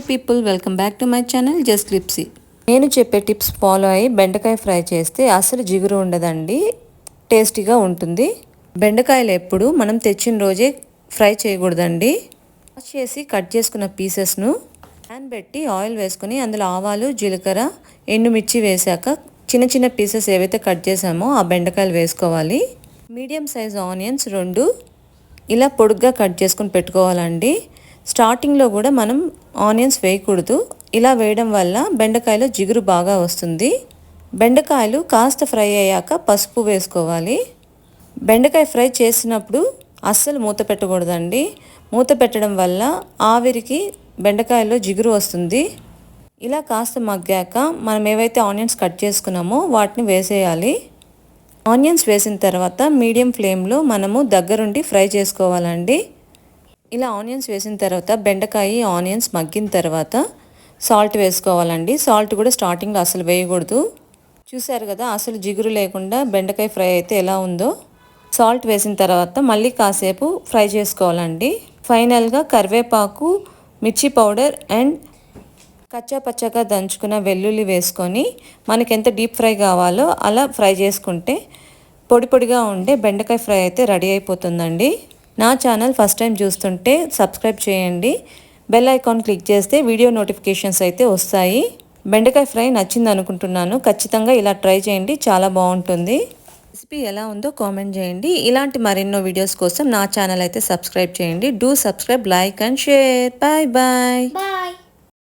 Hi people, welcome back to my channel just Clipsy. నేను చెప్పే tips follow అయ్యి బెండకాయ ఫ్రై చేస్తే అసలు జిగురు ఉండదండి, టేస్టీగా ఉంటుంది. బెండకాయలు ఎప్పుడు మనం తెచ్చిన రోజే ఫ్రై చేయకూడదండి. వాష్ చేసి కట్ చేసుకున్న పీసెస్ను ప్యాన్ పెట్టి ఆయిల్ వేసుకొని అందులో ఆవాలు, జీలకర్ర, ఎండుమిర్చి వేసాక చిన్న చిన్న పీసెస్ ఏవైతే కట్ చేసామో ఆ బెండకాయలు వేసుకోవాలి. మీడియం సైజ్ ఆనియన్స్ 2 ఇలా పొడుగ్గా కట్ చేసుకుని పెట్టుకోవాలండి. స్టార్టింగ్లో కూడా మనం ఆనియన్స్ వేయకూడదు. ఇలా వేయడం వల్ల బెండకాయలో జిగురు బాగా వస్తుంది. బెండకాయలు కాస్త ఫ్రై అయ్యాక పసుపు వేసుకోవాలి. బెండకాయ ఫ్రై చేసినప్పుడు అస్సలు మూత పెట్టకూడదండి. మూత పెట్టడం వల్ల ఆవిరికి బెండకాయలో జిగురు వస్తుంది. ఇలా కాస్త మగ్గాక మనం ఏవైతే ఆనియన్స్ కట్ చేసుకున్నామో వాటిని వేసేయాలి. ఆనియన్స్ వేసిన తర్వాత మీడియం ఫ్లేమ్లో మనము దగ్గరుండి ఫ్రై చేసుకోవాలండి. ఇలా ఆనియన్స్ వేసిన తర్వాత బెండకాయ ఆనియన్స్ మగ్గిన తర్వాత సాల్ట్ వేసుకోవాలండి. సాల్ట్ కూడా స్టార్టింగ్లో అసలు వేయకూడదు. చూసారు కదా అసలు జిగురు లేకుండా బెండకాయ ఫ్రై అయితే ఎలా ఉందో. సాల్ట్ వేసిన తర్వాత మళ్ళీ కాసేపు ఫ్రై చేసుకోవాలండి. ఫైనల్గా కరివేపాకు, మిర్చి పౌడర్ అండ్ కచ్చా పచ్చగా దంచుకున్న వెల్లుల్లి వేసుకొని మనకి ఎంత డీప్ ఫ్రై కావాలో అలా ఫ్రై చేసుకుంటే పొడి పొడిగా ఉండే బెండకాయ ఫ్రై అయితే రెడీ అయిపోతుందండి. నా ఛానల్ ఫస్ట్ టైం చూస్తుంటే సబ్స్క్రైబ్ చేయండి. బెల్ ఐకాన్ క్లిక్ చేస్తే వీడియో నోటిఫికేషన్స్ అయితే వస్తాయి. బెండకాయ ఫ్రై నచ్చింది అనుకుంటున్నాను. ఖచ్చితంగా ఇలా ట్రై చేయండి, చాలా బాగుంటుంది. రెసిపీ ఎలా ఉందో కామెంట్ చేయండి. ఇలాంటి మరెన్నో వీడియోస్ కోసం నా ఛానల్ అయితే సబ్స్క్రైబ్ చేయండి. Do subscribe, like and share. Bye bye.